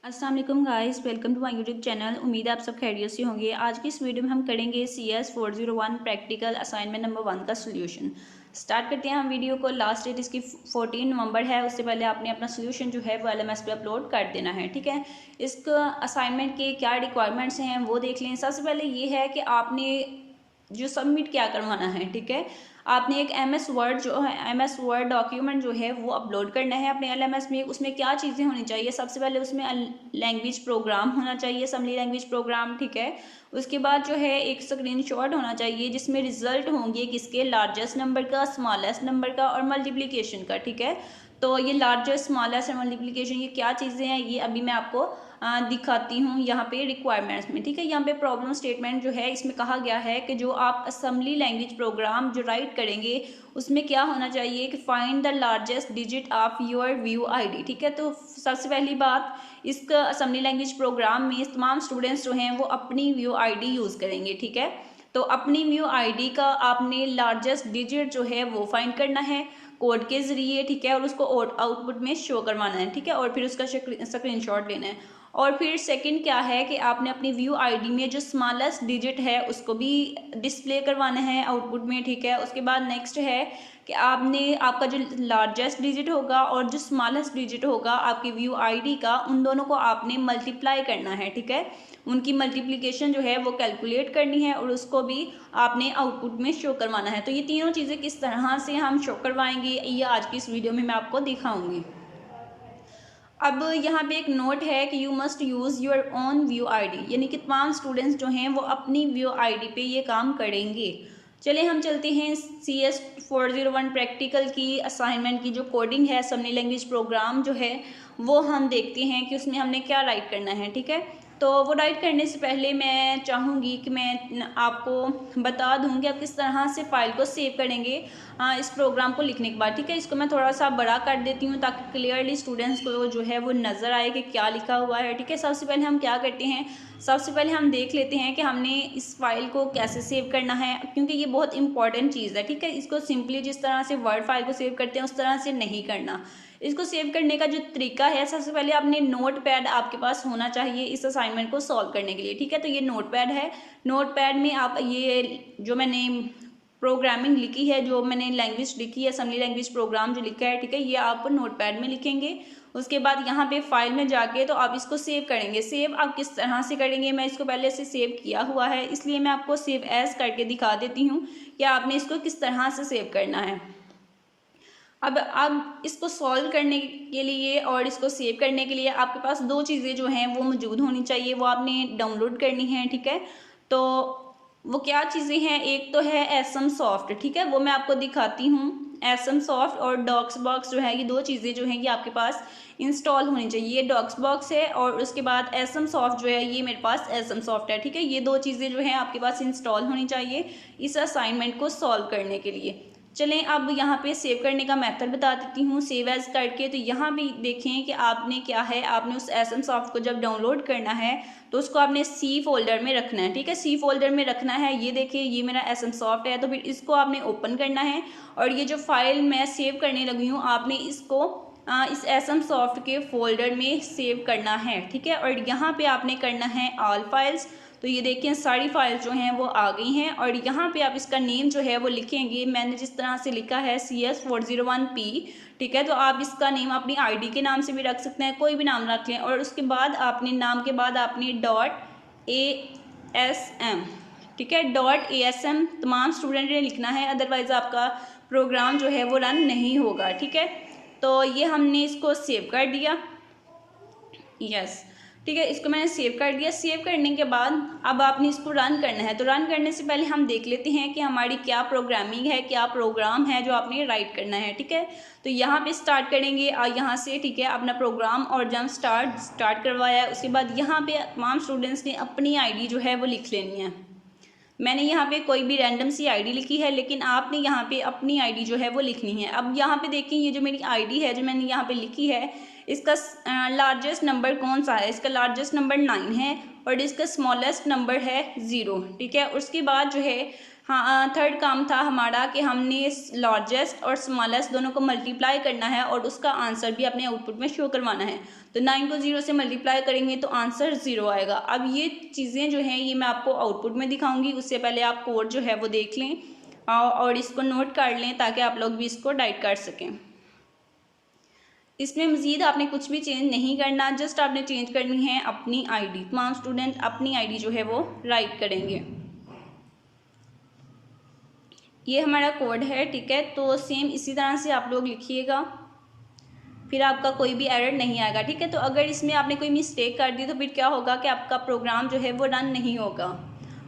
अस्सलाम वालेकुम guys, welcome to my YouTube channel. उम्मीद है आप सब खैरियत से होंगे। आज की इस वीडियो में हम करेंगे CS 401 प्रैक्टिकल असाइनमेंट नंबर 1 का सोल्यूशन। स्टार्ट करते हैं हम वीडियो को। लास्ट डेट इसकी 14 नवंबर है। उससे पहले आपने अपना सोल्यूशन जो है वो LMS पे अपलोड कर देना है, ठीक है। इस असाइनमेंट के क्या रिक्वायरमेंट्स हैं वो देख लें। सबसे पहले ये है कि आपने जो सबमिट क्या करवाना है, ठीक है। आपने एक MS वर्ड डॉक्यूमेंट जो है वो अपलोड करना है अपने LMS में। उसमें क्या चीज़ें होनी चाहिए? सबसे पहले उसमें लैंग्वेज प्रोग्राम होना चाहिए, असम्बली लैंग्वेज प्रोग्राम, ठीक है। उसके बाद जो है एक स्क्रीनशॉट होना चाहिए जिसमें रिजल्ट होंगे किसके, लार्जेस्ट नंबर का, स्मॉलेस्ट नंबर का और मल्टीप्लिकेशन का, ठीक है। तो ये लार्जेस्ट, स्मॉलेस्ट और मल्टीप्लिकेशन ये क्या चीज़ें हैं ये अभी मैं आपको दिखाती हूँ यहाँ पे रिक्वायरमेंट्स में, ठीक है। यहाँ पे प्रॉब्लम स्टेटमेंट जो है इसमें कहा गया है कि जो आप असम्बली लैंग्वेज प्रोग्राम जो राइट करेंगे उसमें क्या होना चाहिए कि find the largest digit of your view ID, ठीक है। तो सबसे पहली बात, इस असम्बली लैंग्वेज प्रोग्राम में तमाम स्टूडेंट्स जो हैं वो अपनी व्यू आईडी यूज़ करेंगे, ठीक है। तो अपनी व्यू आईडी का आपने लार्जेस्ट डिजिट जो है वो फाइंड करना है कोड के ज़रिए, ठीक है, और उसको आउटपुट में शो करवाना है, ठीक है, और फिर उसका स्क्रीनशॉट लेना है। और फिर सेकंड क्या है कि आपने अपनी व्यू आईडी में जो स्मॉलेस्ट डिजिट है उसको भी डिस्प्ले करवाना है आउटपुट में, ठीक है। उसके बाद नेक्स्ट है कि आपने आपका जो लार्जेस्ट डिजिट होगा और जो स्मॉलेस्ट डिजिट होगा आपकी व्यू आईडी का, उन दोनों को आपने मल्टीप्लाई करना है, ठीक है। उनकी मल्टीप्लिकेशन जो है वो कैलकुलेट करनी है और उसको भी आपने आउटपुट में शो करवाना है। तो ये तीनों चीज़ें किस तरह से हम शो करवाएंगे ये आज की इस वीडियो में मैं आपको दिखाऊंगी। अब यहाँ पे एक नोट है कि you must use your own view ID, यानी कि तमाम स्टूडेंट्स जो हैं वो अपनी व्यू आईडी पे ये काम करेंगे। चलिए हम चलते हैं CS 401 प्रैक्टिकल की असाइनमेंट की जो कोडिंग है, असम्बली लैंग्वेज प्रोग्राम जो है वो हम देखते हैं कि उसमें हमने क्या राइट करना है, ठीक है। तो वो राइट करने से पहले मैं चाहूँगी कि मैं आपको बता दूँ कि आप किस तरह से फ़ाइल को सेव करेंगे इस प्रोग्राम को लिखने के बाद, ठीक है। इसको मैं थोड़ा सा बड़ा कर देती हूँ ताकि क्लियरली स्टूडेंट्स को जो है वो नज़र आए कि क्या लिखा हुआ है, ठीक है। सबसे पहले हम क्या करते हैं, सबसे पहले हम देख लेते हैं कि हमने इस फाइल को कैसे सेव करना है, क्योंकि ये बहुत इंपॉर्टेंट चीज़ है, ठीक है। इसको सिंपली जिस तरह से वर्ड फाइल को सेव करते हैं उस तरह से नहीं करना। इसको सेव करने का जो तरीका है, सबसे पहले आपने नोट पैड आपके पास होना चाहिए इस असाइनमेंट को सॉल्व करने के लिए, ठीक है। तो ये नोट पैड है। नोट पैड में आप ये जो मैंने प्रोग्रामिंग लिखी है, जो मैंने लैंग्वेज लिखी है, असम्बली लैंग्वेज प्रोग्राम जो लिखा है, ठीक है, ये आप नोट पैड में लिखेंगे। उसके बाद यहाँ पे फाइल में जाके तो आप इसको सेव करेंगे। सेव आप किस तरह से करेंगे, मैं इसको पहले से सेव किया हुआ है इसलिए मैं आपको सेव एज करके दिखा देती हूँ कि आपने इसको किस तरह से सेव करना है। अब इसको सॉल्व करने के लिए और इसको सेव करने के लिए आपके पास दो चीज़ें जो हैं वो मौजूद होनी चाहिए, वो आपने डाउनलोड करनी है, ठीक है। तो वो क्या चीज़ें हैं, एक तो है एसएम सॉफ्ट, ठीक है, वो मैं आपको दिखाती हूँ। एसएम सॉफ्ट और डॉक्स बॉक्स जो है, ये दो चीज़ें जो हैं ये आपके पास इंस्टॉल होनी चाहिए। ये डॉक्स बॉक्स है और उसके बाद एसएम सॉफ्ट जो है ये मेरे पास एसएम सॉफ्ट है, ठीक है। ये दो चीज़ें जो हैं आपके पास इंस्टॉल होनी चाहिए इस असाइनमेंट को सॉल्व करने के लिए। चलें अब यहाँ पे सेव करने का मेथड बता देती हूँ सेव एज करके। तो यहाँ भी देखें कि आपने क्या है, आपने उस एसएम सॉफ्ट को जब डाउनलोड करना है तो उसको आपने C फोल्डर में रखना है, ठीक है। C फोल्डर में रखना है। ये देखिए ये मेरा एसएम सॉफ्ट है, तो फिर इसको आपने ओपन करना है और ये जो फाइल मैं सेव करने लगी हूँ आपने इसको इस एसएम सॉफ्ट के फोल्डर में सेव करना है, ठीक है। और यहाँ पे आपने करना है ऑल फाइल्स। तो ये देखिए सारी फाइल्स जो हैं वो आ गई हैं और यहाँ पे आप इसका नेम जो है वो लिखेंगे। मैंने जिस तरह से लिखा है CS 401P, ठीक है। तो आप इसका नेम अपनी आईडी के नाम से भी रख सकते हैं, कोई भी नाम रख लें। और उसके बाद आपने नाम के बाद आपने .asm, ठीक है, .asm तमाम स्टूडेंट ने लिखना है, अदरवाइज़ आपका प्रोग्राम जो है वो रन नहीं होगा, ठीक है। तो ये हमने इसको सेव कर दिया, यस, ठीक है, इसको मैंने सेव कर दिया। सेव करने के बाद अब आपने इसको रन करना है। तो रन करने से पहले हम देख लेते हैं कि हमारी क्या प्रोग्रामिंग है, क्या प्रोग्राम है जो आपने राइट करना है, ठीक है। तो यहाँ पे स्टार्ट करेंगे यहाँ से, ठीक है, अपना प्रोग्राम, और जब स्टार्ट करवाया है उसके बाद यहाँ पे तमाम स्टूडेंट्स ने अपनी आईडी जो है वो लिख लेनी है। मैंने यहाँ पे कोई भी रैंडम सी आईडी लिखी है, लेकिन आपने यहाँ पे अपनी आईडी जो है वो लिखनी है। अब यहाँ पे देखिए ये जो मेरी आईडी है जो मैंने यहाँ पे लिखी है, इसका लार्जेस्ट नंबर कौन सा है, इसका लार्जेस्ट नंबर 9 है और इसका स्मॉलेस्ट नंबर है 0, ठीक है। उसके बाद जो है हाँ थर्ड काम था हमारा कि हमने लार्जेस्ट और स्मॉलेस्ट दोनों को मल्टीप्लाई करना है और उसका आंसर भी अपने आउटपुट में शो करवाना है। तो 9 को 0 से मल्टीप्लाई करेंगे तो आंसर 0 आएगा। अब ये चीज़ें जो हैं ये मैं आपको आउटपुट में दिखाऊंगी, उससे पहले आप कोड जो है वो देख लें और इसको नोट कर लें ताकि आप लोग भी इसको डाइट कर सकें। इसमें मज़ीद आपने कुछ भी चेंज नहीं करना, जस्ट आपने चेंज करनी है अपनी आईडी। तमाम स्टूडेंट अपनी आईडी जो है वो राइट करेंगे। ये हमारा कोड है, ठीक है। तो सेम इसी तरह से आप लोग लिखिएगा, फिर आपका कोई भी एरर नहीं आएगा, ठीक है। तो अगर इसमें आपने कोई मिस्टेक कर दी तो फिर क्या होगा कि आपका प्रोग्राम जो है वो रन नहीं होगा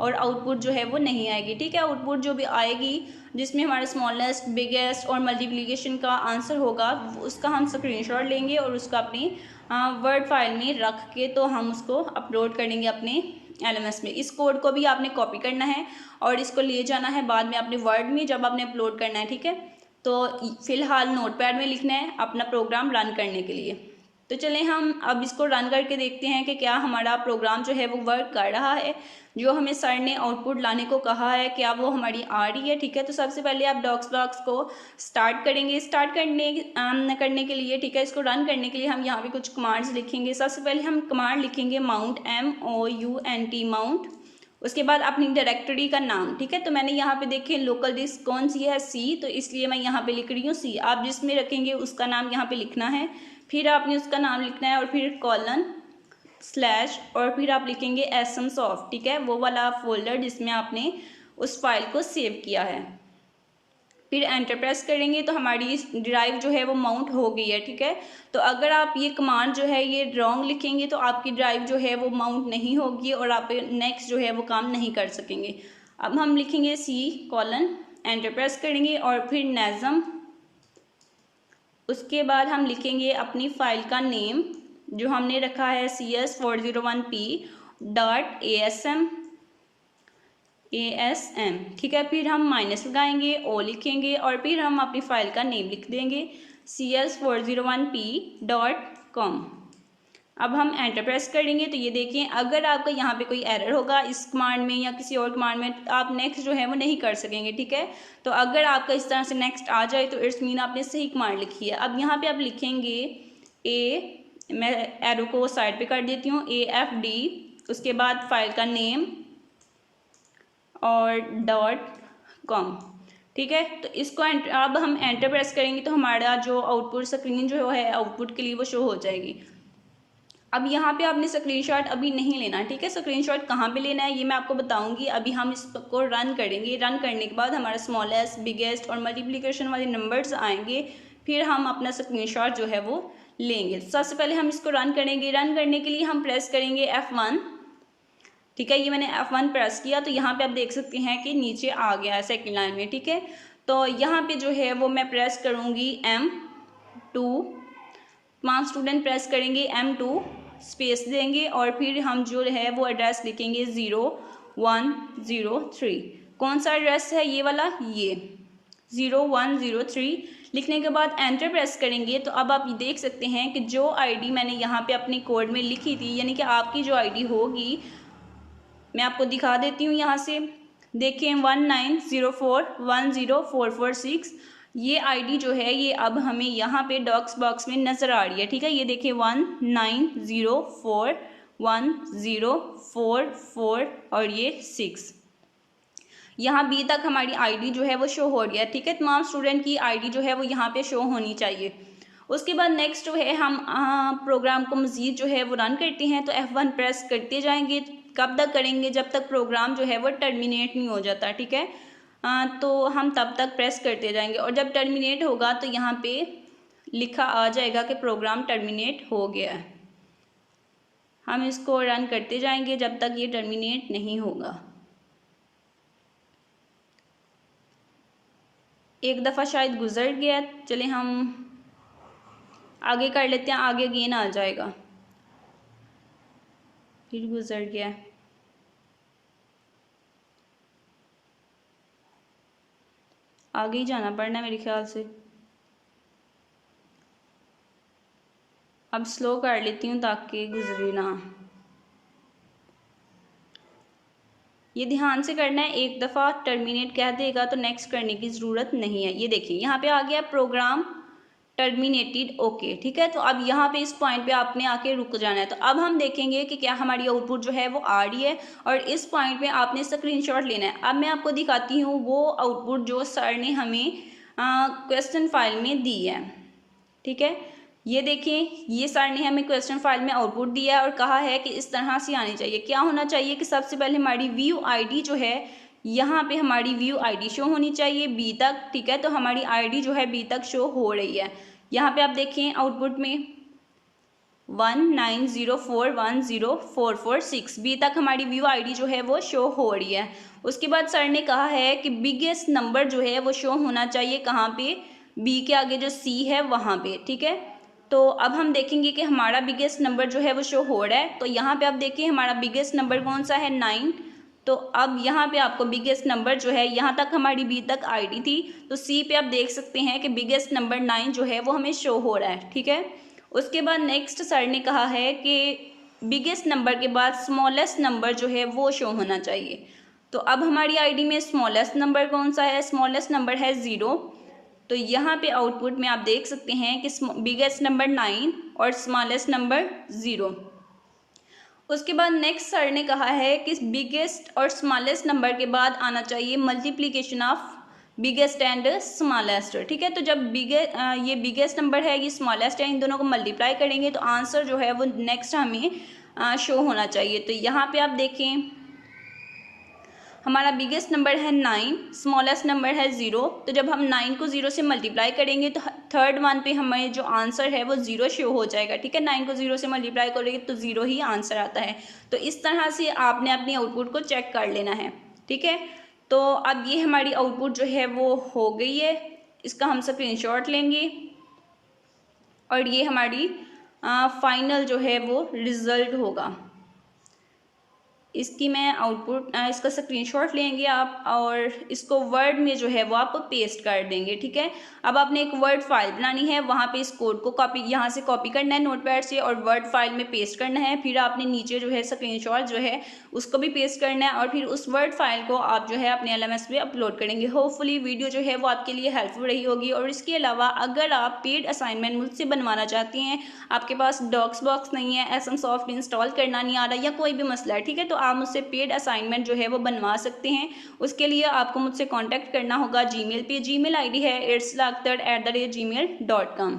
और आउटपुट जो है वो नहीं आएगी, ठीक है। आउटपुट जो भी आएगी जिसमें हमारा स्मॉलेस्ट, बिगेस्ट और मल्टीप्लिकेशन का आंसर होगा उसका हम स्क्रीनशॉट लेंगे और उसका अपनी वर्ड फाइल में रख के तो हम उसको अपलोड करेंगे अपने LMS में। इस कोड को भी आपने कॉपी करना है और इसको ले जाना है बाद में अपने वर्ड में जब आपने अपलोड करना है, ठीक है। तो फ़िलहाल नोटपैड में लिखना है अपना प्रोग्राम रन करने के लिए। तो चलें हम अब इसको रन करके देखते हैं कि क्या हमारा प्रोग्राम जो है वो वर्क कर रहा है, जो हमें सर ने आउटपुट लाने को कहा है क्या वो हमारी आ रही है, ठीक है। तो सबसे पहले आप डॉक्स बॉक्स को स्टार्ट करेंगे। स्टार्ट करने के लिए, ठीक है, इसको रन करने के लिए हम यहाँ पे कुछ कमांड्स लिखेंगे। सबसे पहले हम कमांड लिखेंगे माउंट, MOUNT माउंट। उसके बाद अपनी डायरेक्टरी का नाम, ठीक है। तो मैंने यहाँ पे देखें लोकल डिस्क कौन सी है, C, तो इसलिए मैं यहाँ पे लिख रही हूँ C। आप जिसमें रखेंगे उसका नाम यहाँ पे लिखना है, फिर आपने उसका नाम लिखना है और फिर कॉलन स्लैश और फिर आप लिखेंगे SMSoft, ठीक है, वो वाला फोल्डर जिसमें आपने उस फाइल को सेव किया है। फिर एंटर प्रेस करेंगे तो हमारी ड्राइव जो है वो माउंट हो गई है, ठीक है। तो अगर आप ये कमांड जो है ये रॉन्ग लिखेंगे तो आपकी ड्राइव जो है वो माउंट नहीं होगी और आप नेक्स्ट जो है वो काम नहीं कर सकेंगे। अब हम लिखेंगे C कॉलन, एंटर प्रेस करेंगे और फिर नेज़म। उसके बाद हम लिखेंगे अपनी फ़ाइल का नेम जो हमने रखा है CS401p.asm, ठीक है। फिर हम माइनस लगाएंगे, O लिखेंगे और फिर हम अपनी फ़ाइल का नेम लिख देंगे CS401p.com। अब हम एंटर प्रेस करेंगे तो ये देखें अगर आपका यहाँ पे कोई एरर होगा इस कमांड में या किसी और कमांड में आप नेक्स्ट जो है वो नहीं कर सकेंगे, ठीक है। तो अगर आपका इस तरह से नेक्स्ट आ जाए तो इट्स मीन आपने सही कमांड लिखी है। अब यहाँ पे आप लिखेंगे मैं एरो को साइड पे कर देती हूँ, AFD, उसके बाद फाइल का नेम और .com, ठीक है। तो इसको अब हम एंटर प्रेस करेंगे तो हमारा जो आउटपुट स्क्रीन जो है आउटपुट के लिए वो शो हो जाएगी। अब यहाँ पे आपने स्क्रीनशॉट अभी नहीं लेना, ठीक है। स्क्रीनशॉट कहाँ पे लेना है ये मैं आपको बताऊंगी। अभी हम इसको रन करेंगे, रन करने के बाद हमारा स्मॉलेस्ट, बिगेस्ट और मल्टीप्लिकेशन वाले नंबर्स आएंगे, फिर हम अपना स्क्रीनशॉट जो है वो लेंगे। सबसे पहले हम इसको रन करेंगे। रन करने के लिए हम प्रेस करेंगे F1, ठीक है। ये मैंने F1 प्रेस किया तो यहाँ पे आप देख सकते हैं कि नीचे आ गया है सेकेंड लाइन में, ठीक है। तो यहाँ पे जो है वो मैं प्रेस करूँगी M2, 5 स्टूडेंट प्रेस करेंगे M2 स्पेस देंगे और फिर हम जो है वो एड्रेस लिखेंगे 0103। कौन सा एड्रेस है ये वाला, ये 0103। लिखने के बाद एंटर प्रेस करेंगे तो अब आप देख सकते हैं कि जो आईडी मैंने यहाँ पे अपने कोड में लिखी थी, यानी कि आपकी जो आईडी होगी मैं आपको दिखा देती हूँ यहाँ से। देखें 1904104446 ये आईडी जो है ये अब हमें यहाँ पे डॉक्स बॉक्स में नज़र आ रही है, ठीक है। ये देखिए 19041044 और ये 6, यहाँ बी तक हमारी आईडी जो है वो शो हो रही है, ठीक है। तमाम स्टूडेंट की आईडी जो है वो यहाँ पे शो होनी चाहिए। उसके बाद नेक्स्ट जो है हम प्रोग्राम को मज़ीद जो है वो रन करते हैं। तो F1 प्रेस करते जाएंगे। कब तक करेंगे, जब तक प्रोग्राम जो है वो टर्मिनेट नहीं हो जाता, ठीक है। तो हम तब तक प्रेस करते जाएंगे और जब टर्मिनेट होगा तो यहाँ पे लिखा आ जाएगा कि प्रोग्राम टर्मिनेट हो गया है। हम इसको रन करते जाएंगे जब तक ये टर्मिनेट नहीं होगा। एक दफ़ा शायद गुजर गया, चले हम आगे कर लेते हैं, आगे अगेन आ जाएगा। फिर गुजर गया, आगे ही जाना पड़ना है मेरे ख्याल से। अब स्लो कर लेती हूँ ताकि गुजरे ना। ये ध्यान से करना है, एक दफ़ा टर्मिनेट कह देगा तो नेक्स्ट करने की ज़रूरत नहीं है। ये देखिए यहाँ पे आ गया प्रोग्राम टर्मिनेटेड ओके। ठीक है, तो अब यहाँ पे इस पॉइंट पे आपने आके रुक जाना है। तो अब हम देखेंगे कि क्या हमारी आउटपुट जो है वो आ रही है, और इस पॉइंट पे आपने स्क्रीनशॉट लेना है। अब मैं आपको दिखाती हूँ वो आउटपुट जो सर ने हमें क्वेश्चन फाइल में दी है। ठीक है, ये देखिए, ये सर ने हमें क्वेश्चन फाइल में आउटपुट दिया है और कहा है कि इस तरह से आनी चाहिए। क्या होना चाहिए कि सबसे पहले हमारी व्यू आईडी जो है, यहाँ पे हमारी व्यू आईडी शो होनी चाहिए बी तक। ठीक है, तो हमारी आईडी जो है बी तक शो हो रही है। यहाँ पे आप देखें आउटपुट में 1904104446 बी तक हमारी व्यू आईडी जो है वो शो हो रही है। उसके बाद सर ने कहा है कि बिगेस्ट नंबर जो है वो शो होना चाहिए कहाँ पे, बी के आगे जो सी है वहाँ पे। ठीक है, तो अब हम देखेंगे कि हमारा बिगेस्ट नंबर जो है वो शो हो रहा है। तो यहाँ पे आप देखिए हमारा बिगेस्ट नंबर कौन सा है, 9। तो अब यहाँ पे आपको बिगेस्ट नंबर जो है, यहाँ तक हमारी बी तक आईडी थी, तो सी पे आप देख सकते हैं कि बिगेस्ट नंबर 9 जो है वो हमें शो हो रहा है। ठीक है, उसके बाद नेक्स्ट सर ने कहा है कि बिगेस्ट नंबर के बाद स्मॉलेस्ट नंबर जो है वो शो होना चाहिए। तो अब हमारी आईडी में स्मॉलेस्ट नंबर कौन सा है, स्मॉलेस्ट नंबर है 0। तो यहाँ पे आउटपुट में आप देख सकते हैं कि बिगेस्ट नंबर 9 और स्मॉलेस्ट नंबर 0। उसके बाद नेक्स्ट सर ने कहा है कि बिगेस्ट और स्मॉलेस्ट नंबर के बाद आना चाहिए multiplication of biggest and smallest. ठीक है, तो जब ये बिगेस्ट नंबर है, ये स्मॉलेस्ट है, इन दोनों को मल्टीप्लाई करेंगे तो आंसर जो है वो नेक्स्ट हमें शो होना चाहिए। तो यहाँ पे आप देखें हमारा बिगेस्ट नंबर है 9, स्मॉलेस्ट नंबर है 0। तो जब हम 9 को 0 से मल्टीप्लाई करेंगे तो थर्ड वन पे हमें जो आंसर है वो 0 शो हो जाएगा। ठीक है, 9 को 0 से मल्टीप्लाई करेंगे तो 0 ही आंसर आता है। तो इस तरह से आपने अपनी आउटपुट को चेक कर लेना है। ठीक है, तो अब ये हमारी आउटपुट जो है वो हो गई है, इसका हम स्क्रीनशॉट लेंगे और ये हमारी फाइनल जो है वो रिज़ल्ट होगा। इसकी मैं आउटपुट इसका स्क्रीनशॉट लेंगे आप और इसको वर्ड में जो है वो आप पेस्ट कर देंगे। ठीक है, अब आपने एक वर्ड फाइल बनानी है, वहाँ पे इस कोड को कॉपी यहाँ से कॉपी करना है नोटपैड से और वर्ड फाइल में पेस्ट करना है। फिर आपने नीचे जो है स्क्रीनशॉट जो है उसको भी पेस्ट करना है और फिर उस वर्ड फाइल को आप जो है अपने LMS पे अपलोड करेंगे। होपफुली वीडियो जो है वो आपके लिए हेल्पफुल रही होगी। और इसके अलावा अगर आप पेड असाइनमेंट मुझसे बनवाना चाहती हैं, आपके पास डॉक्स बॉक्स नहीं है, SM सॉफ्ट इंस्टॉल करना नहीं आ रहा या कोई भी मसला है, ठीक है, तो आप मुझसे पेड असाइनमेंट जो है वो बनवा सकते हैं। उसके लिए आपको मुझसे कांटेक्ट करना होगा जीमेल पे। जीमेल आईडी है irslakhtar@gmail.com।